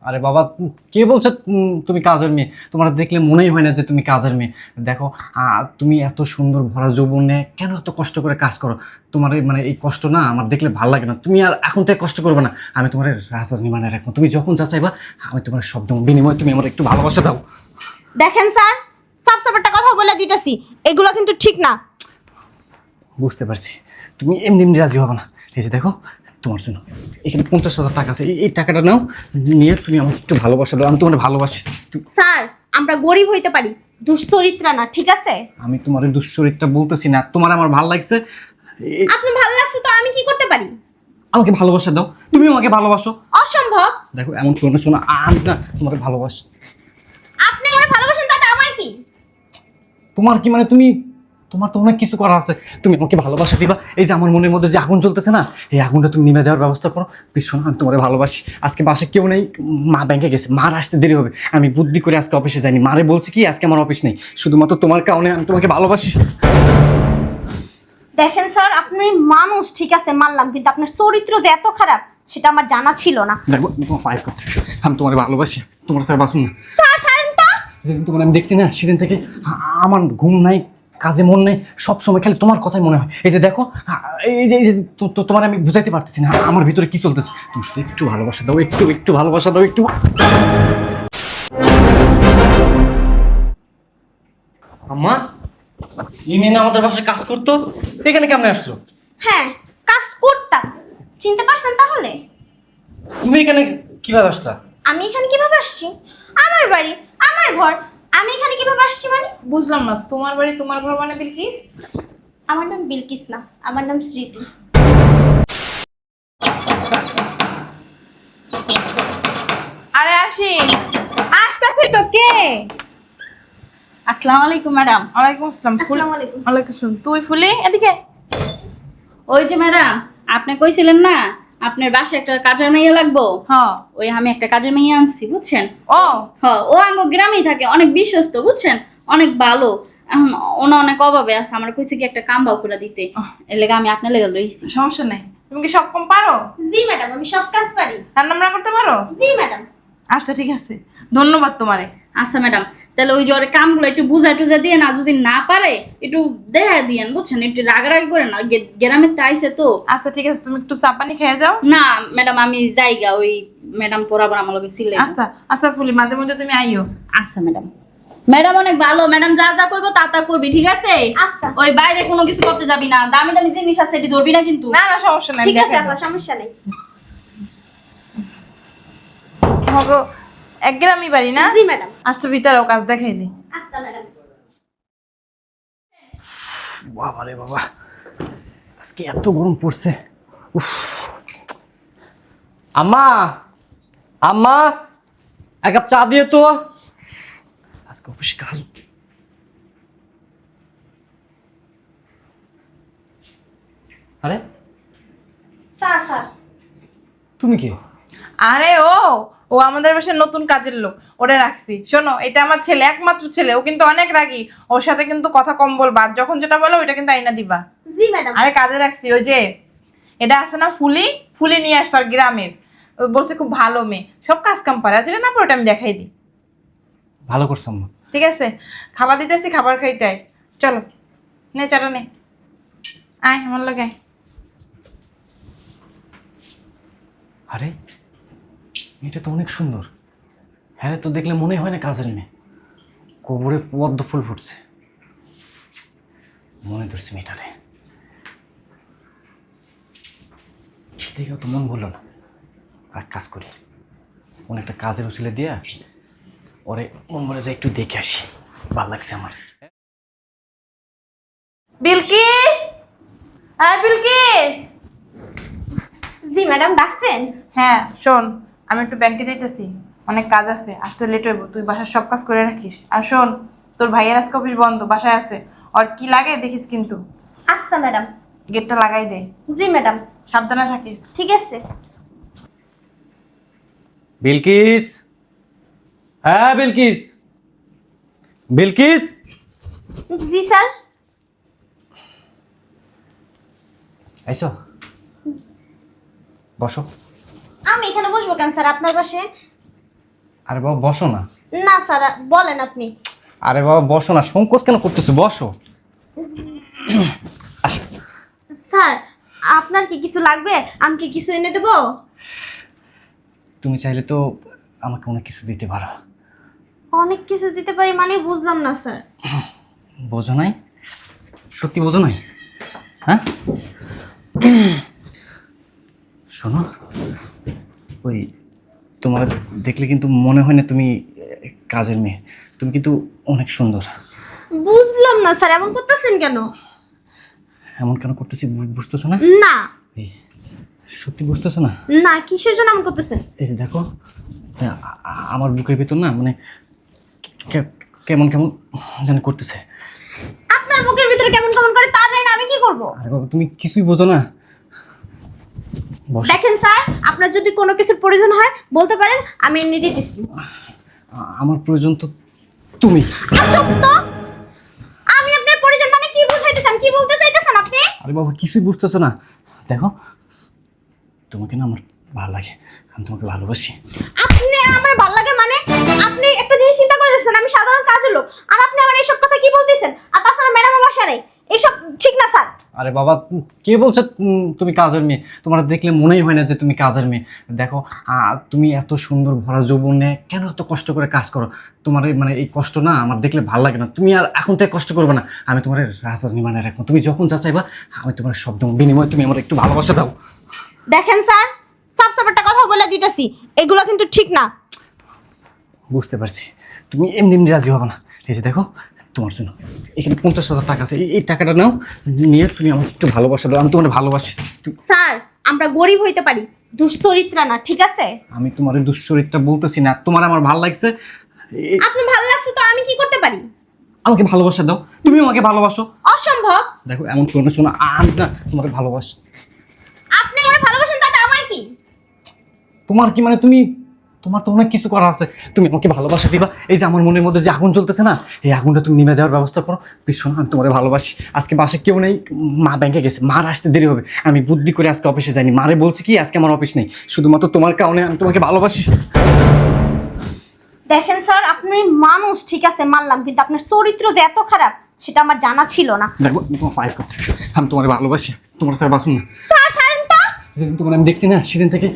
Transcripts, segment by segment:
আরে বাবা, কে বলছো তুমি কাজের মেয়ে? তোমার দেখলে মনেই হয় না যে তুমি কাজের মেয়ে। দেখো, তুমি এত সুন্দর ভরা যৌবনে কেন এত কষ্ট করে কাজ করো? তোমার মানে এই কষ্ট না আমার দেখলে ভালো লাগে না। তুমি আর এখন থেকে কষ্ট করবে না। আমি তোমার রাজধানী মানে রাখবো। তুমি যখন যা চাইবা আমি তোমার সব দেবো, বিনিময়ে তুমি আমার একটু ভালোবাসা দাও। দেখেন স্যার, সাফ সাফ একটা কথা বলে দিতেছি, এগুলো কিন্তু ঠিক না। বুঝতে পারছি, তুমি এমনি এমনি রাজি হবে না। এই যে দেখো, তোমার জন্য এখানে 50,000 টাকা আছে, এই টাকাটা নাও, নিয়ে তুমি আমাকে একটু ভালোবাসা দাও। আমি তোমার ভালোবাসি। স্যার, আমরা গরিব হইতে পারি, দুশ্চরিত্রা না, ঠিক আছে? আমি তোমার দুশ্চরিত্রা বলতেছি না, তোমার আমার ভালো লাগছে। আপনি ভালো লাগছে তো আমি কি করতে পারি? আমাকে ভালোবাসা দাও, তুমি আমাকে ভালোবাসো। অসম্ভব। দেখো এমন কোনো শোনো, আমি না তোমাকে ভালোবাসি। আপনি আমার ভালোবাসেন, তাতে আমার কি? তোমার কি মানে তুমি, তোমার তো অনেক কিছু করা আছে। তুমি আমাকে ভালোবাসা দিবা। এই যে আমার মনের মধ্যে যে আগুন জ্বলতেছে না, এই আগুনটা তুমি নিভে দেওয়ার ব্যবস্থা করো। প্লিজ শোনো, আমি তোমার ভালোবাসি। আজকে বাসে কেউ নেই, মা ব্যাংকে গেছে, মার আসতে দেরি হবে। আমি বুদ্ধি করে আজকে অফিসে যাইনি, মারে বলছি কি আজকে আমার অফিস নেই, শুধুমাত্র তোমার কারণে আমি তোমাকে ভালোবাসি। দেখেন স্যার, আপনি মানুষ ঠিক আছে মানলাম, কিন্তু আপনার চরিত্র যে এত খারাপ সেটা আমার জানা ছিল না। দেখো আমি তোমার ফাইল করতেছি, আমি তোমার ভালোবাসি, তোমার স্যার বাসুন না। স্যার ছাড়েন তো। যেদিন তোমার আমি দেখছি না, সেদিন থেকে আমার ঘুম নাই, কাজে মন নেই, সবসময় খালি তোমার কথাই মনে হয়। এই যে দেখো, এই যে তোমার আমি বুঝাইতে পারতেছি না আমার ভিতরে কি চলতেছে। তুমি শুধু একটু ভালোবাসা দাও, একটু একটু ভালোবাসা দাও, একটু। আম্মা, ইমেন আমাদের বাসায় কাজ করতো, এখানে কেমনে আসলো? হ্যাঁ, কাজ করতাম। চিনতে পারছেন তাহলে? তুমি এখানে কিভাবে আসলা? আমি এখানে কিভাবে আসছি? আমার বাড়ি, আমার ঘর, আমি এখানে কিভাবে আসছি মানে? বুঝলাম না, তোমার বাড়ি তোমার ঘর মানে বিলকিস? আমার নাম বিলকিস না, আমার নাম স্মৃতি। আরে আসি, আসতেছি তো। কে? আসসালামু আলাইকুম ম্যাডাম। ওয়ালাইকুম আসসালাম। আসসালামু আলাইকুম। ওয়ালাইকুম আসসালাম। তুই ফুলি এদিকে। ওই যে ম্যাডাম, আপনি কইছিলেন না আপনার বাসায় একটা কাজের মেয়ে লাগবো, হ্যাঁ। ওই আমি একটা কাজের মেয়ে আনছি বুঝছেন। ও ও আঙ্গ গ্রামেই থাকে, অনেক বিশ্বস্ত বুঝছেন, অনেক ভালো। এখন ওনা অনেক অভাবে আছে, আমার কইছে কি একটা কাম বাউ করে দিতে, এর লেগে আমি আপনার লেগে লইছি। সমস্যা নাই। তুমি কি সব কম পারো? জি ম্যাডাম, আমি সব কাজ পারি। রান্না করতে পারো? জি ম্যাডাম। আচ্ছা ঠিক আছে, ধন্যবাদ তোমারে। আচ্ছা ম্যাডাম, তাহলে ওই যে ওর কামগুলো একটু বুঝাই টুজা দিয়ে না, যদি না পারে একটু দেখা দিয়েন বুঝছেন, একটু রাগারাগি করে না, গ্রামের তো আইছে তো। আচ্ছা ঠিক আছে, তুমি একটু চা পানি খেয়ে যাও। না ম্যাডাম, আমি যাইগা, ওই ম্যাডাম পড়াবার আমার লগে ছিলে। আচ্ছা আচ্ছা ফুলি, মাঝে মধ্যে তুমি আইও। আচ্ছা ম্যাডাম, ম্যাডাম অনেক ভালো, ম্যাডাম যা যা করবো তা তা করবি, ঠিক আছে? আচ্ছা। ওই বাইরে কোনো কিছু করতে যাবি না, দামি দামি জিনিস আছে এটি ধরবি না কিন্তু। না না সমস্যা নাই, ঠিক আছে দেখাই আপা, দাও। সমস্যা নেই। তোমাকে এক গ্রামই বাড়ি না? জি ম্যাডাম। আচ্ছা ভিতরেও কাজ দেখাই দিই। আচ্ছা ম্যাডাম। বাবা রে বাবা, আজকে এত গরম পড়ছে। উফ। আম্মা, আম্মা, এক কাপ চা দিয়ে তো। আজকে অফিসে কাজ। আরে স্যার স্যার। তুমি কি? আরে ও ও আমাদের বাসার নতুন কাজের লোক, ওরে রাখছি। শোনো, এটা আমার ছেলে, একমাত্র ছেলে, ও কিন্তু অনেক রাগী। ওর সাথে কিন্তু কথা কম বলবা, আর যখন যেটা বলো ওইটা কিন্তু আইনা দিবা। জি ম্যাডাম। আরে কাজে রাখছি, ওই যে এটা আছে না ফুলি, ফুলি নিয়ে আসছে আর গ্রামের। ও বলছে খুব ভালো মেয়ে, সব কাজ কাম পারে। আর যেটা না পারে ওটা আমি দেখাই দিই। ভালো করছো আম্মা। ঠিক আছে, খাবার দিতেছি, খাবার খাইতে আয়। চলো নে চাটা নে, আয় আমার লগে আয়। আরে মেয়েটা তো অনেক সুন্দর। হ্যাঁ, তো দেখলে মনে হয় না কাজের মেয়ে। কোমরে পদ্ম ফুল ফুটছে, মনে ধরছে মেয়েটারে দেখেও তো মন বললো না। আর কাজ করি, অনেকটা কাজের উচিলে দিয়া ওরে মন বলে যে একটু দেখে আসি, ভালো লাগছে আমার। বিলকিস, আয় বিলকিস। জি ম্যাডাম, ডাকছেন? হ্যাঁ শোন, আমি একটু ব্যাংকে যাইতেছি, অনেক কাজ আছে, আসতে লেট হইব। তুই বাসার সব কাজ করে রাখিস। আর শোন, তোর ভাইয়ের আজকে অফিস বন্ধ, বাসায় আছে। আর কি লাগে দেখিস কিন্তু। আচ্ছা ম্যাডাম। গেটটা লাগাই দে। জি ম্যাডাম। সাবধানে থাকিস। ঠিক আছে। বিলকিস, হ্যাঁ বিলকিস, বিলকিস। জি স্যার। আইসো, বসো। আমি এখানে বসবো কেন স্যার, আপনার পাশে? আরে বাবা বসো না। না স্যার, বলেন আপনি। আরে বাবা বসো না, সংকোচ কেন করতেছো, বসো। আসো। স্যার, আপনার কি কিছু লাগবে? আমি কি কিছু এনে দেবো? তুমি চাইলে তো আমাকে অনেক কিছু দিতে পারো। অনেক কিছু দিতে পারি মানে বুঝলাম না স্যার। বোঝো নাই? সত্যি বোঝো নাই? হ্যাঁ শোনো, ওই তোমার দেখলে কিন্তু মনে হয় না তুমি কাজের মেয়ে, তুমি কিন্তু অনেক সুন্দর। বুঝলাম না স্যার, এমন করতেছেন কেন? এমন কেন করতেছি বুঝতেছো না? না এই, সত্যি বুঝতেছো না? না, কিসের জন্য এমন করতেছেন? এই যে দেখো, আমার বুকের ভিতর না মানে কেমন কেমন জানি করতেছে। আপনার বুকের ভিতরে কেমন কেমন করে তা জানি না, আমি কি করব? আরে বাবা তুমি কিছুই বোঝো না। বসো। দেখেন স্যার, আপনার যদি কোনো কিছুর প্রয়োজন হয় বলতে পারেন, আমি এনে দিতেছি। আমার প্রয়োজন তো তুমি। চুপ তো। আমি আপনার প্রয়োজন মানে কি বুঝাইতেছেন, কি বলতে চাইতেছেন আপনি? আরে বাবা কিছুই বুঝতেছো না। দেখো, তোমাকে না আমার ভালো লাগে, আমি তোমাকে ভালোবাসি। আপনি আমার ভালো লাগে মানে? আপনি একটা জিনিস চিন্তা করে দেখছেন, আমি সাধারণ কাজের লোক, আর আপনি আমার এইসব কথা কি বলতেছেন? আর তাছাড়া ম্যাডাম বাসা নেই, এইসব ঠিক না স্যার। আরে বাবা কে বলছো তুমি কাজের মেয়ে? তোমার দেখলে মনেই হয় না যে তুমি কাজের মেয়ে। দেখো, তুমি এত সুন্দর ভরা যৌবনে কেন এত কষ্ট করে কাজ করো? তোমার মানে এই কষ্ট না আমার দেখলে ভালো লাগে না। তুমি আর এখন থেকে কষ্ট করবে না, আমি তোমার রাজধানী মানে রাখবো। তুমি যখন যা চাইবা আমি তোমার শব্দ বিনিময়ে তুমি আমার একটু ভালোবাসা দাও। দেখেন স্যার, সাফ সাফ একটা কথা বলে দিতেছি, এগুলো কিন্তু ঠিক না। বুঝতে পারছি, তুমি এমনি এমনি রাজি হবে না। এই যে দেখো, তোমার জন্য এখানে 50,000 টাকা আছে, এই টাকাটা নাও, নিয়ে তুমি আমাকে একটু ভালোবাসা দাও। আমি তোমার ভালোবাসি। স্যার, আমরা গরিব হইতে পারি, দুশ্চরিত্রা না, ঠিক আছে? আমি তোমার এই দুশ্চরিত্রটা বলতেছি না, তোমার আমার ভালো লাগছে। আপনি ভালো লাগছে তো আমি কি করতে পারি? আমাকে ভালোবাসা দাও, তুমি আমাকে ভালোবাসো। অসম্ভব। দেখো এমন কোনো না, শোনো আমি না তোমাকে ভালোবাসি। আপনি আমার ভালোবাসেন, তাতে আমার কি? তোমার কি মানে তুমি, তোমার তো অনেক কিছু করা আছে, তুমি আমাকে ভালোবাসা দিবা। এই যে আমার মনের মধ্যে যে আগুন জ্বলতেছে না, এই আগুনটা তুমি নিভে দেওয়ার ব্যবস্থা করো। প্লিজ শোনো, আমি তোমার ভালোবাসি। আজকে বাসে কেউ নেই, মা ব্যাংকে গেছে, মার আসতে দেরি হবে। আমি বুদ্ধি করে আজকে অফিসে যাইনি, মারে বলছি কি আজকে আমার অফিস নেই, শুধুমাত্র তোমার কারণে আমি তোমাকে ভালোবাসি। দেখেন স্যার, আপনি মানুষ ঠিক আছে মানলাম, কিন্তু আপনার চরিত্র যে এত খারাপ সেটা আমার জানা ছিল না। দেখো তোমার ফাইট করতেছি, আমি তোমার ভালোবাসি, তোমার স্যার বাসুন না। স্যার ছাড়েন তো। যেদিন তোমার আমি দেখছি না, সেদিন থেকে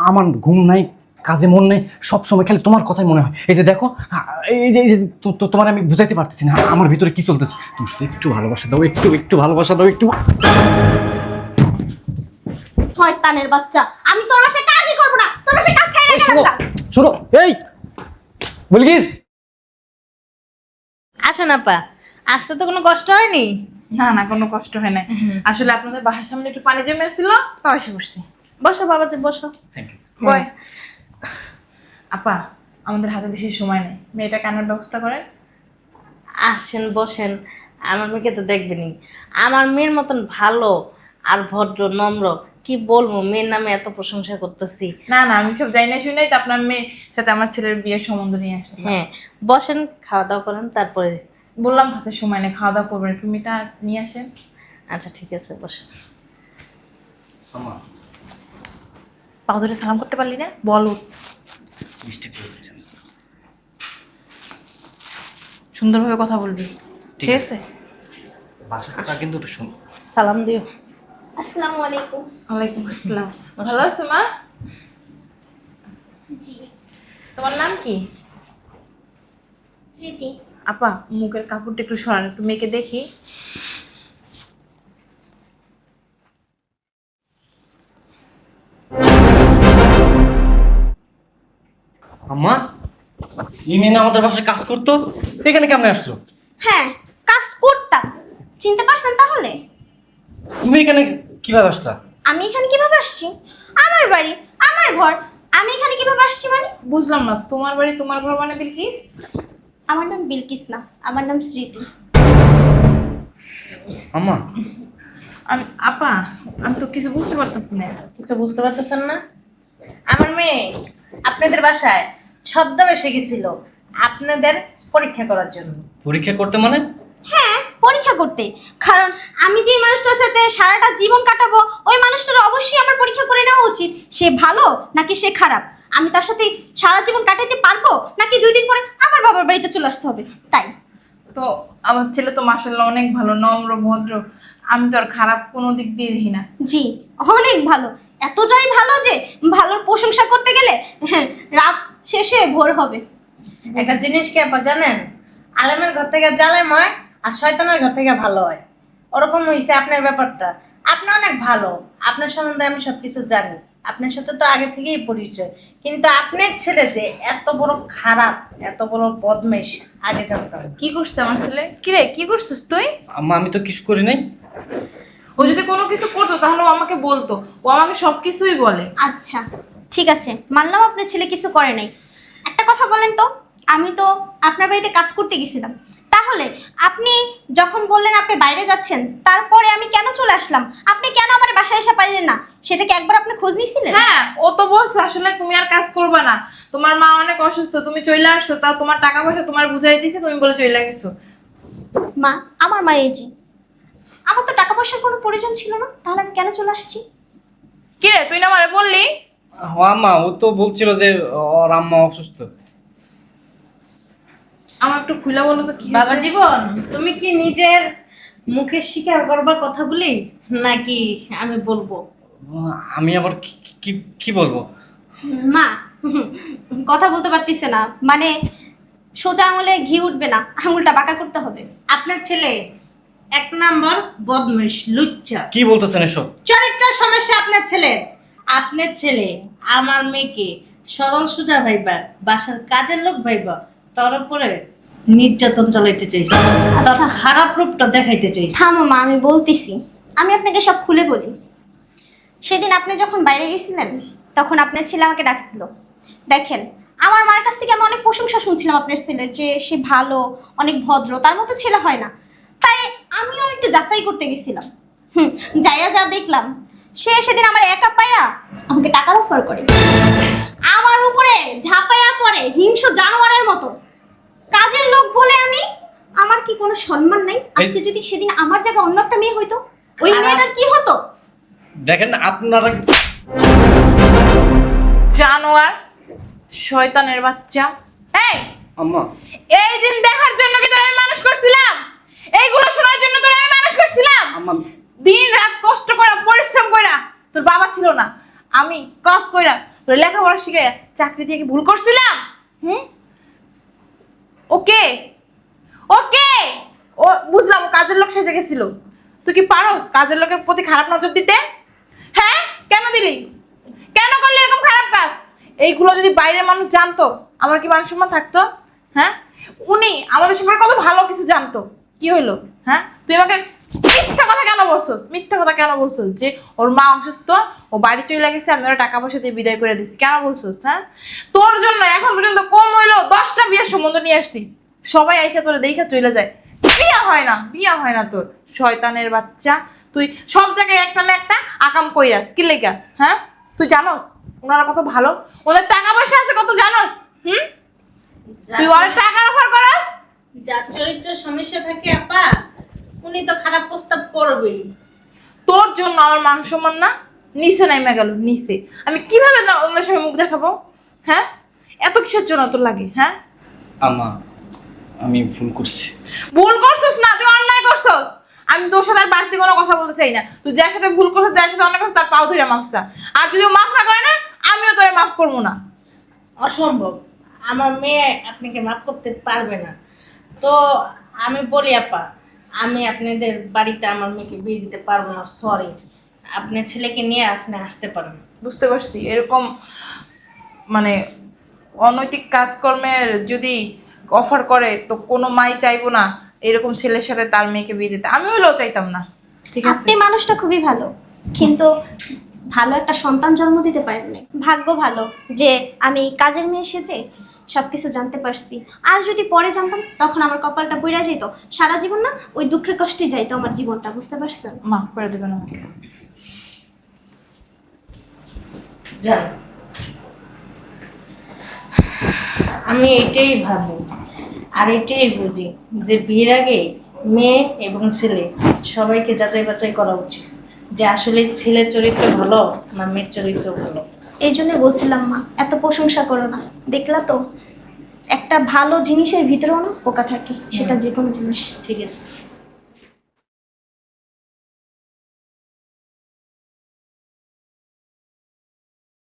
আমার ঘুম নাই, কাজে মন নেই, সব সময় খালি তোমার কথাই মনে হয়। এই যে দেখো, এই যে তোমার আমি বুঝাইতে পারতেছি না আমার ভিতরে কি চলতেছে। তুমি শুধু একটু ভালোবাসা দাও, একটু ভালোবাসা দাও, একটু। শয়তানের বাচ্চা, আমি তোর বাসায় কাজই করব না, তোর বাসায় কাজ ছাই রেখে শোনো রাখতাম। শোনো, এই বলগিস, আসুন আপা, আসতে তো কোনো কষ্ট হয়নি। না না, কোনো কষ্ট হয় না। আসলে আপনাদের বাসার সামনে একটু পানি জমে ছিল, তাও এসে বসছি। বসো বাবাজি, বসো। বয়। আপা, আমাদের হাতে বেশি সময় নেই, মেয়েটা কানার ব্যবস্থা করেন। আসেন বসেন, আমার মেয়েকে তো দেখবেনই। আমার মেয়ের মতন ভালো আর ভদ্র নম্র কি বলবো, মেয়ের নামে এত প্রশংসা করতেছি। না না, আমি সব জানি না শুনেই তো আপনার মেয়ের সাথে আমার ছেলের বিয়ের সম্বন্ধ নিয়ে আসছি। হ্যাঁ, বসেন, খাওয়া দাওয়া করেন, তারপরে। বললাম হাতে সময় নেই, খাওয়া দাওয়া করবেন, একটু মিটা নিয়ে আসেন। আচ্ছা ঠিক আছে, বসেন। পা ধরে সালাম করতে পারলি না? বলো। সুন্দরভাবে কথা বলবি, ঠিক আছে? বাসাটা কিন্তু সালাম দিও। আসসালামু আলাইকুম। ওয়ালাইকুম আসসালাম। ভালো আছো মা? জি। তোমার নাম কি? স্মৃতি। আপা, মুখের কাপড়টা একটু সরান, একটু মেয়েকে দেখি। আম্মা, এই মেয়ে না আমাদের বাসায় কাজ করতো, এখানে কেমনে আসলো? হ্যাঁ, কাজ করতাম, চিনতে পারছেন তাহলে? তুমি এখানে কিভাবে আসলা? আমি এখানে কিভাবে আসছি? আমার বাড়ি, আমার ঘর, আমি এখানে কিভাবে আসছি মানে? বুঝলাম না, তোমার বাড়ি তোমার ঘর মানে বিলকিস? আমার নাম বিলকিস না, আমার নাম স্মৃতি। আম্মা, আপা, আমি তো কিছু বুঝতে পারতেছি না। কিছু বুঝতে পারতেছেন না? আমার মেয়ে আপনাদের বাসায় ছদ্মবেশে গেছিল আপনাদের পরীক্ষা করার জন্য। পরীক্ষা করতে মানে? হ্যাঁ, পরীক্ষা করতে। কারণ আমি যে মানুষটার সাথে সারাটা জীবন কাটাবো, ওই মানুষটার অবশ্যই আমার পরীক্ষা করে নেওয়া উচিত, সে ভালো নাকি সে খারাপ। আমি তার সাথে সারা জীবন কাটাইতে পারবো, নাকি 2 দিন পরে আবার বাবার বাড়িতে চলে আসতে হবে? তাই তো আমার ছেলে তো মাশাআল্লাহ অনেক ভালো, নম্র ভদ্র। আমি তো আর খারাপ কোনো দিক দিয়ে দেখি না। জি, অনেক ভালো, এতটাই ভালো যে ভালোর প্রশংসা করতে গেলে রাত শেষে ভোর হবে। একটা জিনিস কি আপা জানেন, আলেমের ঘর থেকে জালেম হয় আর শয়তানের ঘর থেকে ভালো হয়। ওরকম হয়েছে আপনার ব্যাপারটা। আপনি অনেক ভালো, আপনার সম্বন্ধে আমি সবকিছু জানি, আপনার সাথে তো আগে থেকেই পরিচয়, কিন্তু আপনার ছেলে যে এত বড় খারাপ, এত বড় বদমাইশ আগে জানতাম না। কি করছে আমার ছেলে? কি রে, কি করছিস তুই? আম্মা আমি তো কিছু করি নাই। ও যদি কোনো কিছু করতো তাহলে ও আমাকে বলতো, ও আমাকে সবকিছুই বলে। আচ্ছা ঠিক আছে, মানলাম আপনার ছেলে কিছু করে নাই। একটা কথা বলেন তো, আমি তো আপনার বাড়িতে কাজ করতে গেছিলাম, তাহলে আপনি যখন বললেন আপনি বাইরে যাচ্ছেন, তারপরে আমি কেন চলে আসলাম? আপনি কেন আমার বাসায় এসে পাইলেন না? সেটা কি একবার আপনি খোঁজ নিয়েছিলেন? হ্যাঁ, ও তো বলছে আসলে তুমি আর কাজ করবে না, তোমার মা অনেক অসুস্থ, তুমি চলে আসছো, তাও তোমার টাকা পয়সা তোমার বুঝাই দিছে, তুমি বলে চলে গেছো। মা, আমার মা এই যে, আমার তো টাকা পয়সার কোনো প্রয়োজন ছিল না, তাহলে আমি কেন চলে আসছি? কি রে, তুই না আমারে বললি? আম্মা ও তো বলছিল যে ওর আম্মা অসুস্থ। আমার একটু খুলে বলো তো কি বাবা হয়েছে? জীবন, তুমি কি নিজের মুখে স্বীকার করবা কথা বলি, নাকি আমি বলবো? আমি আবার কি কি বলবো? মা কথা বলতে পারতিছে না, মানে সোজা আঙুলে ঘি উঠবে না, আঙুলটা বাঁকা করতে হবে। আপনার ছেলে 1 নাম্বার বদমাইশ, লুচ্চা। কি বলতেছেন এসব? চরিত্র সমস্যা আপনার ছেলে। আপনার ছেলে আমার মেয়েকে সরল সোজা ভাইবা, বাসার কাজের লোক ভাইবা, তার উপরে নির্যাতন চালাইতে চাইছে, তার আচ্ছা। খারাপ রূপটা দেখাইতে চাইছে। থামো মা, আমি বলতেছি, আমি আপনাকে সব খুলে বলি। সেদিন আপনি যখন বাইরে গেছিলেন, তখন আপনার ছেলে আমাকে ডাকছিল। দেখেন, আমার মার কাছ থেকে আমি অনেক প্রশংসা শুনছিলাম আপনার ছেলের, যে সে ভালো, অনেক ভদ্র, তার মতো ছেলে হয় না। তাই আমিও একটু যাচাই করতে গেছিলাম। যাইয়া যা দেখলাম, সে সেদিন আমার একা পাইয়া আমাকে টাকার অফার করে, আমার উপরে ঝাঁপাইয়া পড়ে হিংস্র জানোয়ারের মতো। কাজের লোক বলে আমি, আমার কি কোনো সম্মান নাই? আজকে যদি সেদিন আমার জায়গায় অন্য একটা মেয়ে হইতো, ওই খারাপ। মেয়েটার কি হতো? দেখেন আপনারা জানোয়ার, শয়তানের বাচ্চা। এই, আম্মা এই দিন দেখার জন্য কি তোর আমি মানুষ করছিলাম? এইগুলো শোনার জন্য তোর আমি মানুষ করছিলাম? আম্মা দিন রাত কষ্ট করা, পরিশ্রম করা। তোর বাবা ছিল না, আমি কাজ কইরা তোর লেখাপড়া শিখে চাকরি দিয়ে কি ভুল করছিলাম? ওকে ওকে, ও বুঝলাম, ও কাজের লোক সেজে গেছিল। তুই কি পারোস কাজের লোকের প্রতি খারাপ নজর দিতে? হ্যাঁ, কেন দিলি? কেন করলি এরকম খারাপ কাজ? এইগুলো যদি বাইরের মানুষ জানতো, আমার কি মান সম্মান থাকতো? হ্যাঁ, উনি আমাদের সম্পর্কে কত ভালো কিছু জানতো। কি হইলো? হ্যাঁ, তুই আমাকে মিথ্যা কথা কেন বলছস? মিথ্যা কথা কেন বলছস যে ওর মা অসুস্থ, ও বাড়ি চলে গেছে, আমি ওর টাকা পয়সা দিয়ে বিদায় করে দিছি? কেন বলছস? হ্যাঁ, তোর জন্য এখন পর্যন্ত কম হইলো 10টা বিয়ের সম্বন্ধ নিয়ে আসছি, সবাই আইসা তোরে দেখা চলে যায়, বিয়া হয় না, বিয়া হয় না তোর। শয়তানের বাচ্চা, তুই সব জায়গায় একটা না একটা আকাম কইরাস, কি লেগা? হ্যাঁ, তুই জানোস ওনারা কত ভালো, ওদের টাকা পয়সা আছে কত, জানোস? তুই ওর টাকার অফার করাস? যার চরিত্র সমস্যা থাকে আপা, উনি তো খারাপ প্রস্তাব করবেই। তোর জন্য আমার মান সম্মান না নিচে নাইমা গেল, নিচে। আমি কিভাবে না ওনার সঙ্গে মুখ দেখাবো? হ্যাঁ, এত কিসের জন্য তোর লাগে? হ্যাঁ, আম্মা আমি ভুল করছি। ভুল করছিস না, তুই অন্যায় করছিস। আমি তোর সাথে আর বাড়তি কোনো কথা বলতে চাই না। তুই যার সাথে ভুল করছিস, যার সাথে অন্যায় করছিস, তার পাও ধরে মাফ চা। আর যদি ও মাফ না করে না, আমিও তোরে মাফ করবো না। অসম্ভব, আমার মেয়ে আপনাকে মাফ করতে পারবে না। তো আমি বলি আপা, আমি আপনাদের বাড়িতে আমার মেয়েকে বিয়ে দিতে পারবো না, সরি। আপনার ছেলেকে নিয়ে আপনি আসতে পারেন। বুঝতে পারছি, এরকম মানে অনৈতিক কাজকর্মের যদি অফার করে, তো কোনো মাই চাইবো না এরকম ছেলের সাথে তার মেয়েকে বিয়ে দিতে। আমি হলেও চাইতাম না। ঠিক আছে, আপনি মানুষটা খুবই ভালো, কিন্তু ভালো একটা সন্তান জন্ম দিতে পারেননি। ভাগ্য ভালো যে আমি কাজের মেয়ে সেজে সবকিছু জানতে পারছি। আর যদি পরে জানতাম, তখন আমার কপালটা বইরা যেত, সারা জীবন না ওই দুঃখে কষ্টে যাইতো আমার জীবনটা, বুঝতে পারছেন? মাফ করে দেবেন আমাকে। যান, আমি এটাই ভাবি আর এটাই বুঝি যে বিয়ের আগে মেয়ে এবং ছেলে সবাইকে যাচাই বাছাই করা উচিত, যে আসলে ছেলের চরিত্র ভালো না মেয়ের চরিত্র ভালো। এই জন্য বলছিলাম মা, এত প্রশংসা করো না। দেখলা তো, একটা ভালো জিনিসের ভিতরেও না পোকা থাকে, সেটা যে কোনো জিনিস। ঠিক আছে।